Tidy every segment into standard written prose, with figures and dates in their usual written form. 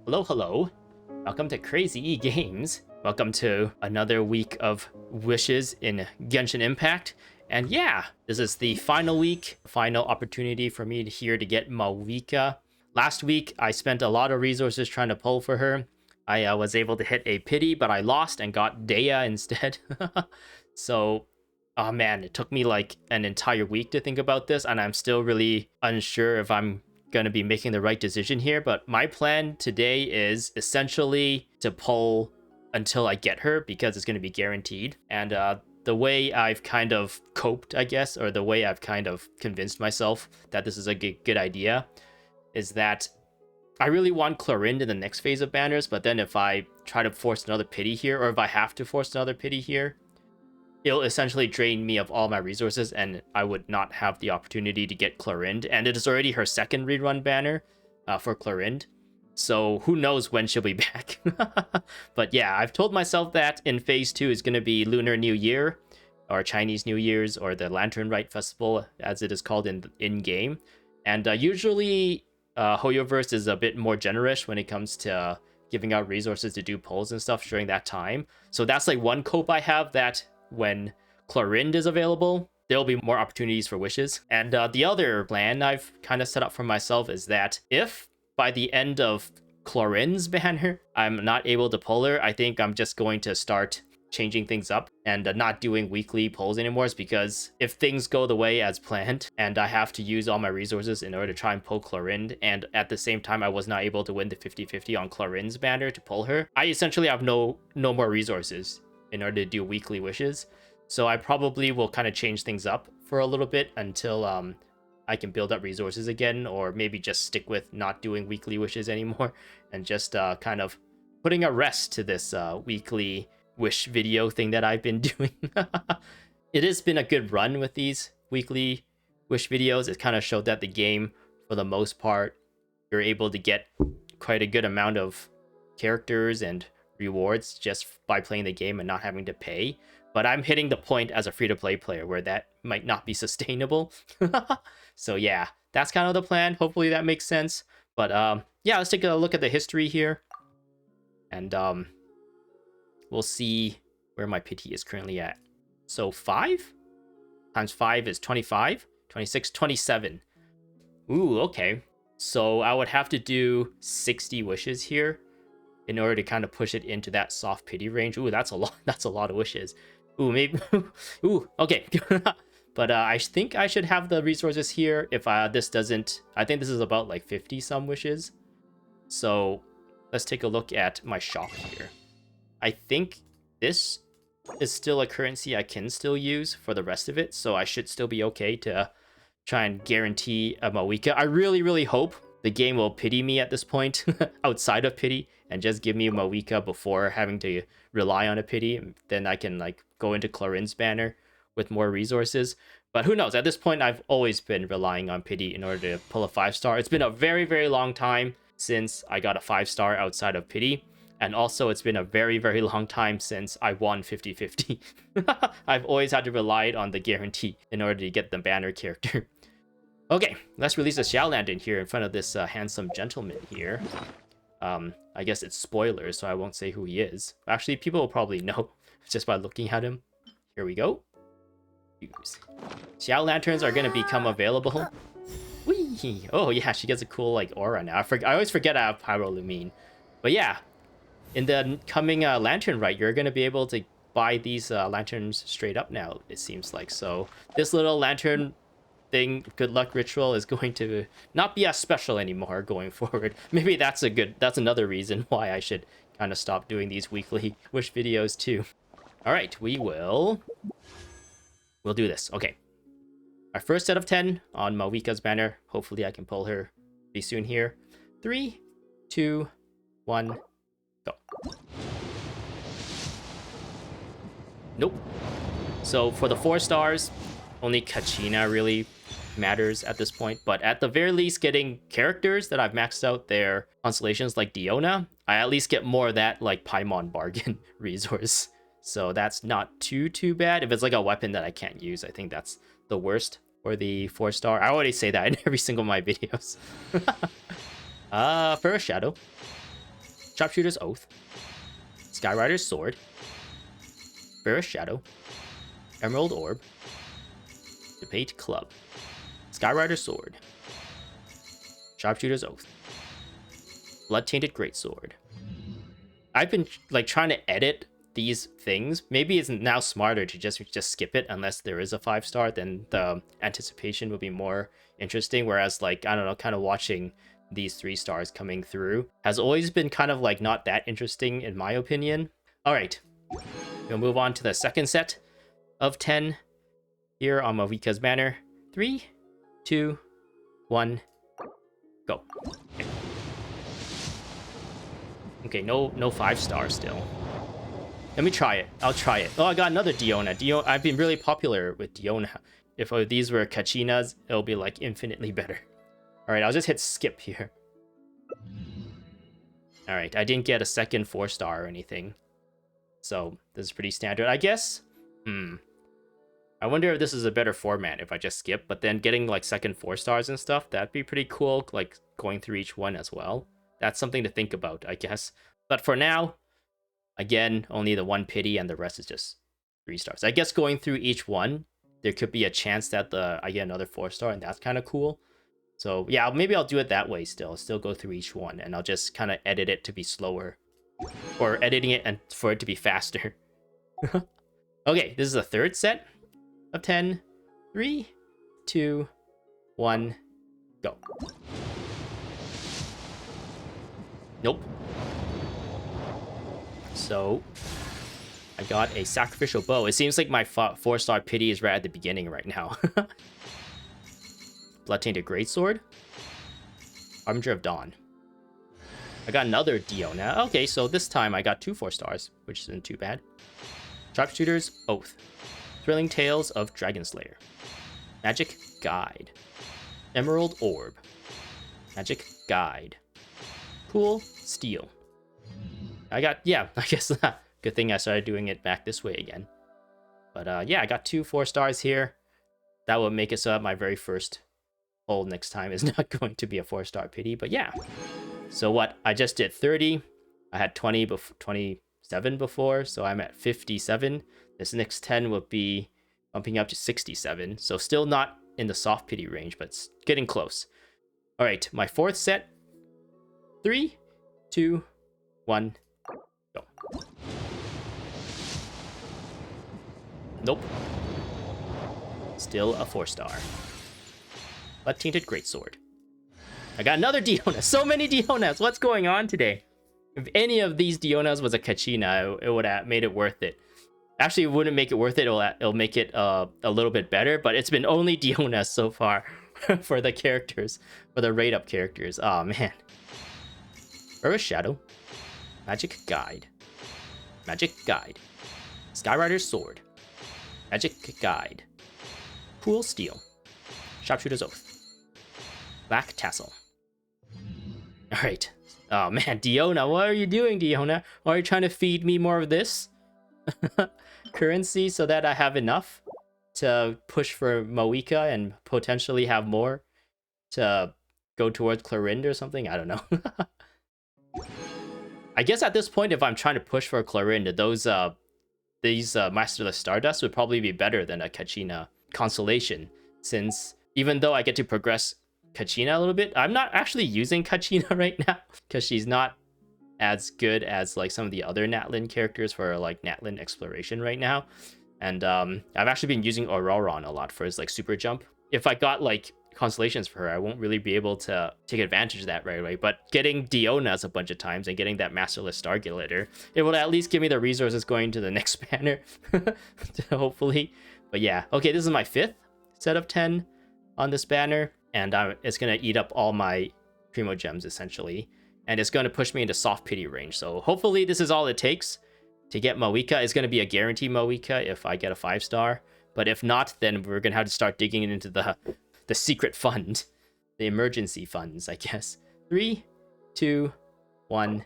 Hello, hello. Welcome to Crazy E Games. Welcome to another week of wishes in Genshin Impact. And yeah, this is the final week, final opportunity for me here to get Mawika. Last week, I spent a lot of resources trying to pull for her. I was able to hit a pity, but I lost and got Dea instead. So, oh man, it took me like an entire week to think about this, and I'm still really unsure if I'm going to be making the right decision here. But my plan today is essentially to pull until I get her, because it's going to be guaranteed. And the way I've kind of coped, I guess, or the way I've kind of convinced myself that this is a good idea, is that I really want Clorinde in the next phase of banners, but then if I try to force another pity here, or if I have to force another pity here, it'll essentially drain me of all my resources, and I would not have the opportunity to get Clorinde. And it is already her second rerun banner for Clorinde, so who knows when she'll be back. But yeah, I've told myself that in phase 2 is going to be Lunar New Year, or Chinese New Year's, or the Lantern Rite Festival, as it is called in-game. And usually Hoyoverse is a bit more generous when it comes to giving out resources to do polls and stuff during that time. So that's like one cope I have, that when Clorinde is available, there'll be more opportunities for wishes. And the other plan I've kind of set up for myself is that if by the end of Clorinde's banner I'm not able to pull her, I think I'm just going to start changing things up and not doing weekly polls anymore. Is because if things go the way as planned and I have to use all my resources in order to try and pull Clorinde, and at the same time I was not able to win the 50-50 on Clorinde's banner to pull her, I essentially have no more resources in order to do weekly wishes. So I probably will kind of change things up for a little bit until I can build up resources again, or maybe just stick with not doing weekly wishes anymore and just kind of putting a rest to this weekly wish video thing that I've been doing. It has been a good run with these weekly wish videos. It kind of showed that the game, for the most part, you're able to get quite a good amount of characters and rewards just by playing the game and not having to pay. But I'm hitting the point as a free-to-play player where that might not be sustainable. So yeah, that's kind of the plan. Hopefully that makes sense. But yeah, let's take a look at the history here. And we'll see where my pity is currently at. So 5 times 5 is 25, 26, 27. Ooh, okay. So I would have to do 60 wishes here in order to kind of push it into that soft pity range. Ooh, that's a lot. That's a lot of wishes. Ooh, maybe. Ooh, okay. But I think I should have the resources here if this doesn't. I think this is about like 50 some wishes. So let's take a look at my shop here. I think this is still a currency I can still use for the rest of it, so I should still be okay to try and guarantee a Mawika. I really hope the game will pity me at this point, outside of pity, and just give me a Mawika before having to rely on a pity. Then I can like go into Clorinde's banner with more resources. But who knows? At this point, I've always been relying on pity in order to pull a 5-star. It's been a very long time since I got a 5-star outside of pity. And also, it's been a very long time since I won 50-50. I've always had to rely on the guarantee in order to get the banner character. Okay, let's release a Xiao Lantern here in front of this handsome gentleman here. I guess it's spoilers, so I won't say who he is. Actually, people will probably know just by looking at him. Here we go. Use. Xiao Lanterns are going to become available. Whee! Oh yeah, she gets a cool like aura now. I always forget I have Pyrolumine. But yeah, in the coming Lantern Rite, you're going to be able to buy these lanterns straight up now, it seems like. So this little lantern thing, good luck ritual, is going to not be as special anymore going forward. Maybe that's another reason why I should kind of stop doing these weekly wish videos too. All right, we'll do this. Okay. Our first set of 10 on Mawika's banner. Hopefully I can pull her pretty soon here. 3, 2, 1, go. Nope. So for the 4 stars, only Kachina really matters at this point. But at the very least, getting characters that I've maxed out their constellations like Diona, I at least get more of that like Paimon bargain resource. So that's not too bad. If it's like a weapon that I can't use, I think that's the worst for the 4-star. I already say that in every single of my videos. First Shadow. Sharpshooter's Oath, Skyrider's Sword, Bearish Shadow, Emerald Orb, Debate Club, Skyrider's Sword, Sharpshooter's Oath, Blood-Tainted Greatsword. I've been like trying to edit these things. Maybe it's now smarter to just skip it unless there is a 5-star, then the anticipation will be more interesting. Whereas like, I don't know, kind of watching these 3 stars coming through has always been kind of like not that interesting in my opinion. All right, we'll move on to the second set of 10 here on Mawika's banner. 3, 2, 1, go. Okay, no 5-star still. Let me try it. I'll try it. Oh, I got another Diona. I've been really popular with Diona. If these were Kachinas, it'll be like infinitely better. All right, I'll just hit skip here. All right, I didn't get a second 4-star or anything. So this is pretty standard, I guess. I wonder if this is a better format if I just skip, but then getting like second 4-stars and stuff, that'd be pretty cool, like going through each one as well. That's something to think about, I guess. But for now, again, only the 1 pity and the rest is just 3 stars. I guess going through each one, there could be a chance that I get another 4-star, and that's kind of cool. So yeah, maybe I'll do it that way still go through each one, and I'll just kind of edit it to be slower. Or editing it and for it to be faster. Okay, this is the third set of 10. 3, 2, 1, go. Nope. So, I got a Sacrificial Bow. It seems like my 4-star pity is right at the beginning right now. Blood-Tainted Greatsword. Harbinger of Dawn. I got another Diona. Okay, so this time I got 2 4-stars, which isn't too bad. Sharpshooter's Oath. Thrilling Tales of Dragonslayer. Magic Guide. Emerald Orb. Magic Guide. Cool Steel. I guess good thing I started doing it back this way again. But yeah, I got 2 4-stars here. That will make it so that my very first pull next time is not going to be a 4-star pity, but yeah. So what, I just did 30. I had 27 before, so I'm at 57. This next 10 will be bumping up to 67. So still not in the soft pity range, but it's getting close. All right, my 4th set. 3, 2, 1, go. Nope. Still a 4-star. Blood-Tainted Greatsword. I got another Diona. So many Dionas. What's going on today? If any of these Dionas was a Kachina, it would have made it worth it. Actually, it wouldn't make it worth it. It'll make it a little bit better, but it's been only Dionas so far for the characters, for the rate-up characters. Oh, man. Earth Shadow. Magic Guide. Magic Guide. Skyrider's Sword. Magic Guide. Cool Steel. Sharpshooter's Oath. Black Tassel. Alright. Oh man, Diona, what are you doing, Diona? Are you trying to feed me more of this currency so that I have enough to push for Mawika and potentially have more to go towards Clorind or something? I don't know. I guess at this point, if I'm trying to push for Clorind, these Masterless Stardust would probably be better than a Kachina Constellation, since even though I get to progress Kachina a little bit, I'm not actually using Kachina right now because she's not as good as like some of the other Natlin characters for like Natlin exploration right now. And I've actually been using Auroron a lot for his like super jump. If I got like constellations for her, I won't really be able to take advantage of that right away. But getting Dionas a bunch of times and getting that Masterless Stargazer, it will at least give me the resources going to the next banner, hopefully. But yeah, okay, this is my 5th set of 10 on this banner, and it's gonna eat up all my Primo Gems essentially, and it's gonna push me into soft pity range. So hopefully this is all it takes to get Mawika. It's gonna be a guaranteed Mawika if I get a 5-star, but if not, then we're gonna have to start digging into the secret fund, the emergency funds, I guess. 3, 2, 1,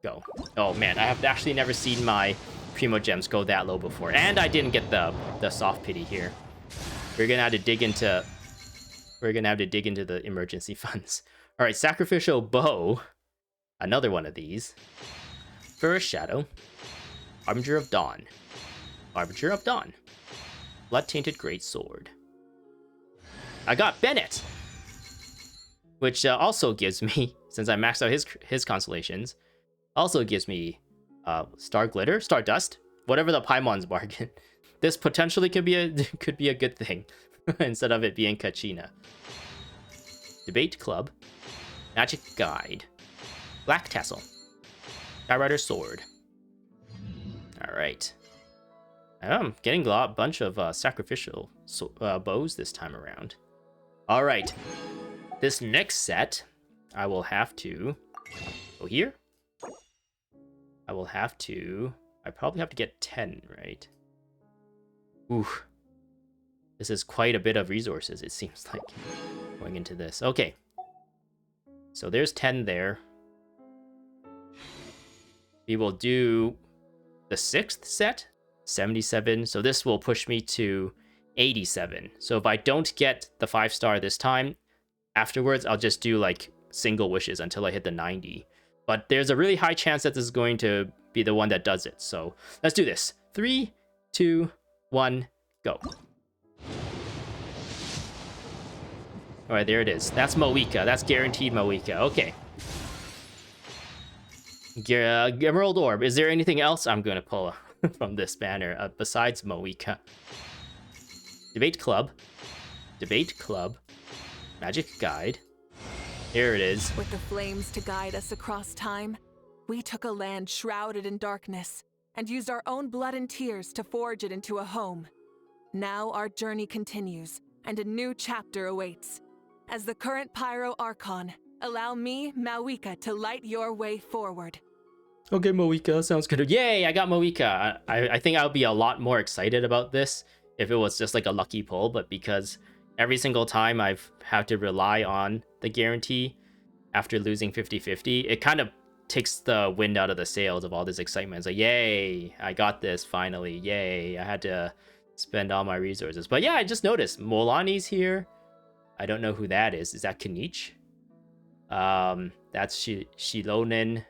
go. Oh man, I have actually never seen my Primo Gems go that low before, and I didn't get the soft pity here. We're gonna have to dig into the emergency funds. All right, Sacrificial Bow. Another one of these. First Shadow. Harbinger of Dawn. Harbinger of Dawn. Blood-Tainted Great Sword. I got Bennett! Which also gives me, since I maxed out his constellations, also gives me Star Glitter, Stardust, whatever the Paimon's bargain. This potentially could be a good thing instead of it being Kachina. Debate Club, Magic Guide, Black Tassel, Skyrider Sword. All right. I'm getting a bunch of sacrificial bows this time around. All right. This next set, I will have to go here. I probably have to get 10, right? Ooh. This is quite a bit of resources, it seems like, going into this. Okay. So there's 10 there. We will do the 6th set, 77. So this will push me to 87. So if I don't get the 5-star this time, afterwards I'll just do like single wishes until I hit the 90. But there's a really high chance that this is going to be the one that does it. So let's do this. 3, 2, 1, go. All right, there it is. That's Moika. That's guaranteed Moika. Okay. Emerald Orb. Is there anything else I'm going to pull from this banner besides Moika? Debate Club. Debate Club. Magic Guide. Here it is. With the flames to guide us across time, we took a land shrouded in darkness and used our own blood and tears to forge it into a home. Now our journey continues, and a new chapter awaits. As the current Pyro Archon, allow me, Mawika, to light your way forward. Okay, Moika, sounds good. Yay, I got Moika. I think I would be a lot more excited about this if it was just like a lucky pull, but because every single time I've had to rely on the guarantee after losing 50-50, it kind of takes the wind out of the sails of all this excitement. It's like, yay, I got this finally. Yay, I had to spend all my resources. But yeah, I just noticed Molani's here. I don't know who that is. Is that Kanich? That's Shilonen,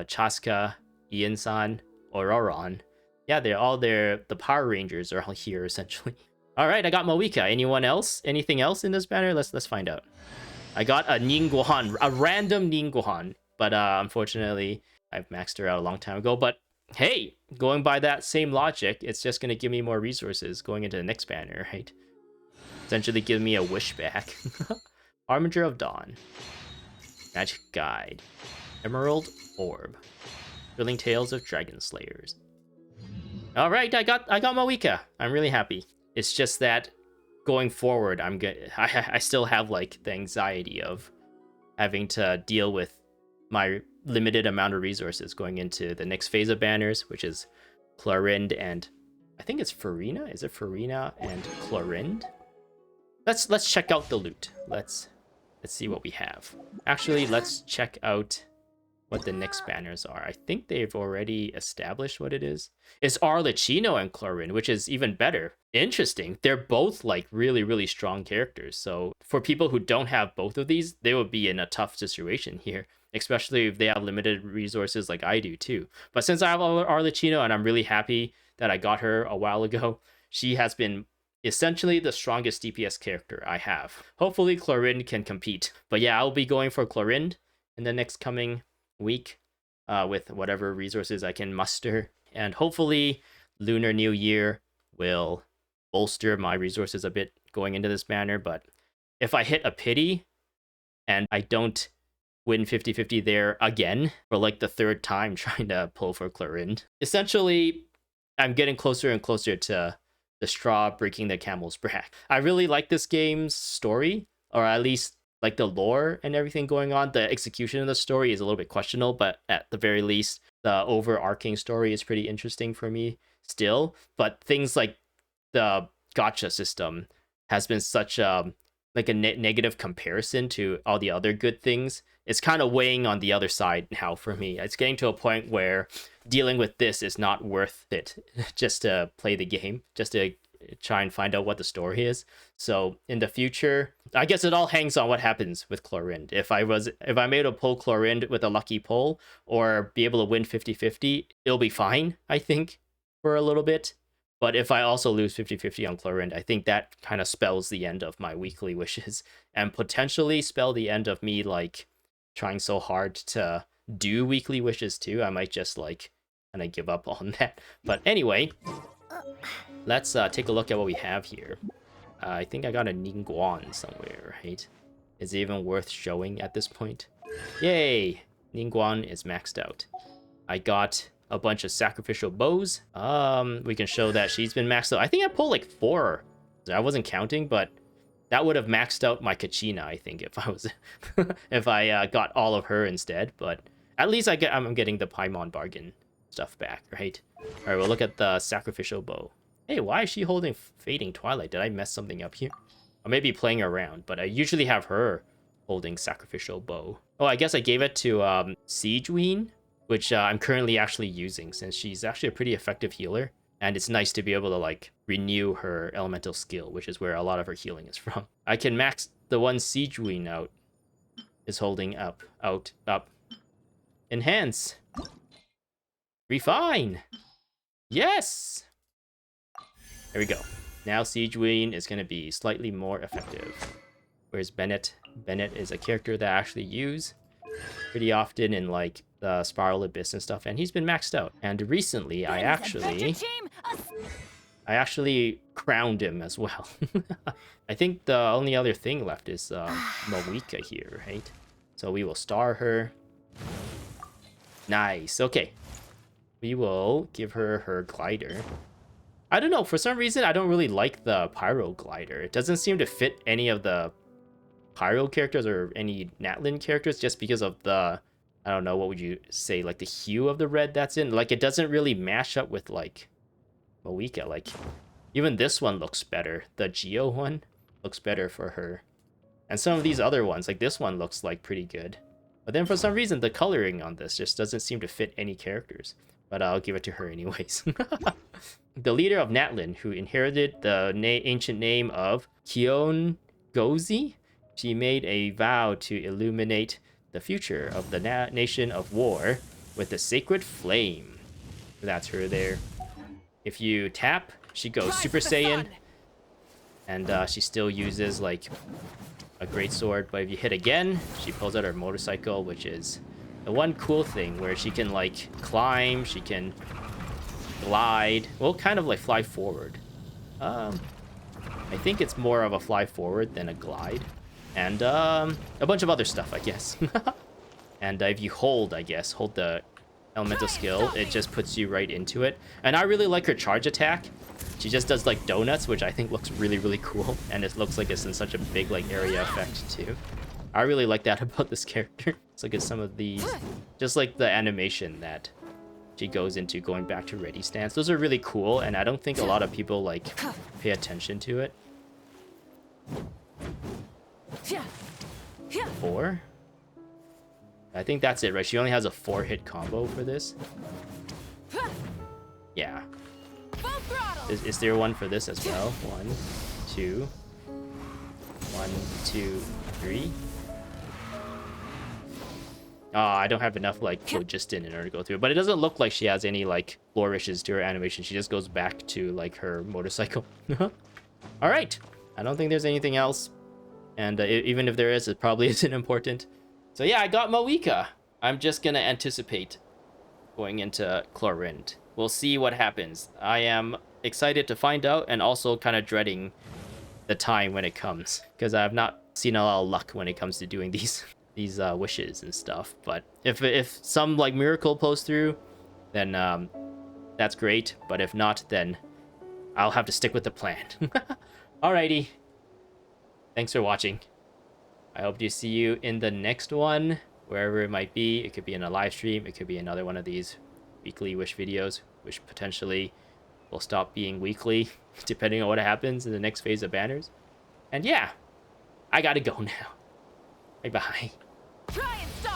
Chaska, Ian-san, Auroron. Yeah, they're all there. The Power Rangers are all here essentially. All right, I got Moika. Anyone else? Anything else in this banner? Let's find out. I got a Ningguang, a random Ningguang, but unfortunately, I've maxed her out a long time ago. But hey, going by that same logic, it's just gonna give me more resources going into the next banner, right? Essentially, give me a wish back. Harbinger of Dawn, Magic Guide, Emerald Orb, Thrilling Tales of Dragon Slayers. All right, I got Moika. I'm really happy. It's just that going forward, I still have like the anxiety of having to deal with my limited amount of resources going into the next phase of banners, which is Clorind and I think it's Farina. Is it Farina and Clorind? Let's check out the loot. Let's see what we have. Actually, let's check out what the next banners are. I think they've already established what it is. It's Arlecchino and Clorind, which is even better. Interesting. They're both like really, really strong characters. So for people who don't have both of these, they would be in a tough situation here, especially if they have limited resources like I do too. But since I have Arlecchino and I'm really happy that I got her a while ago, she has been essentially the strongest DPS character I have. Hopefully Clorind can compete. But yeah, I'll be going for Clorind in the next coming week with whatever resources I can muster. And hopefully Lunar New Year will bolster my resources a bit going into this banner. But if I hit a pity and I don't win 50-50 there again for like the third time trying to pull for Clorind, essentially I'm getting closer and closer to the straw breaking the camel's back. I really like this game's story, or at least like the lore and everything going on. The execution of the story is a little bit questionable, but at the very least, the overarching story is pretty interesting for me still. But things like the gacha system has been such like a negative comparison to all the other good things. It's kind of weighing on the other side now for me. It's getting to a point where dealing with this is not worth it just to play the game, just to try and find out what the story is. So in the future, I guess it all hangs on what happens with Chlorinde. If I'm able to pull Chlorinde with a lucky pull or be able to win 50-50, it'll be fine, I think, for a little bit. But if I also lose 50-50 on Chlorinde, I think that kind of spells the end of my weekly wishes and potentially spell the end of me like trying so hard to do weekly wishes too. I might just like kind of give up on that. But anyway, let's take a look at what we have here. I think I got a Ningguang somewhere, right? Is it even worth showing at this point? Yay! Ningguang is maxed out. I got a bunch of sacrificial bows. We can show that she's been maxed out. I think I pulled like 4. I wasn't counting, but that would have maxed out my Kachina, I think, if I was if I got all of her instead. But at least I'm getting the Paimon bargain stuff back, right? All right, we'll look at the sacrificial bow. Hey, why is she holding Fading Twilight? Did I mess something up here? Or maybe playing around, but I usually have her holding sacrificial bow. Oh, I guess I gave it to Siegeween, which I'm currently actually using since she's actually a pretty effective healer. And it's nice to be able to like renew her elemental skill, which is where a lot of her healing is from. I can max the one Siegeween out is holding up. Enhance. Refine. Yes. There we go. Now Siegeween is going to be slightly more effective. Whereas Bennett is a character that I actually use pretty often in like the Spiral Abyss and stuff, and he's been maxed out. And recently I actually crowned him as well. I think the only other thing left is Moika here, right? So we will star her. Nice. Okay. We will give her her glider. I don't know, for some reason I don't really like the Pyro glider. It doesn't seem to fit any of the Pyro characters or any Natlin characters just because of the, I don't know, what would you say, like the hue of the red that's in? Like it doesn't really mash up with like Moika. Like even this one looks better. The Geo one looks better for her. And some of these other ones, like this one looks like pretty good. But then for some reason the coloring on this just doesn't seem to fit any characters. But I'll give it to her anyways. The leader of Natlin, who inherited the ancient name of Kyon Gozi, she made a vow to illuminate the future of the nation of war with the sacred flame. That's her there. If you tap, she goes Super Saiyan. And she still uses like a great sword. But if you hit again, she pulls out her motorcycle, which is the one cool thing where she can like climb, she can glide, well, kind of like fly forward. I think it's more of a fly forward than a glide, and a bunch of other stuff, I guess. And if you hold, I guess, hold the elemental skill, it just puts you right into it. And I really like her charge attack. She just does like donuts, which I think looks really, really cool, and it looks like it's in such a big like area effect too. I really like that about this character. Let's look at some of these, just like the animation that she goes into going back to ready stance. Those are really cool, and I don't think a lot of people like pay attention to it. 4? I think that's it, right? She only has a 4-hit combo for this. Yeah. Is there one for this as well? 1, 2. 1, 2, 3. Oh, I don't have enough like phlogiston in order to go through it. But it doesn't look like she has any like flourishes to her animation. She just goes back to like her motorcycle. All right. I don't think there's anything else. And even if there is, it probably isn't important. So yeah, I got Moika. I'm just going to anticipate going into Chlorinde. We'll see what happens. I am excited to find out and also kind of dreading the time when it comes. Because I have not seen a lot of luck when it comes to doing these wishes and stuff. But if some like miracle pulls through, then that's great. But if not, then I'll have to stick with the plan. Alrighty. Thanks for watching. I hope to see you in the next one, wherever it might be. It could be in a live stream. It could be another one of these weekly wish videos, which potentially will stop being weekly, depending on what happens in the next phase of banners. And yeah, I gotta go now. Bye-bye. Try and stop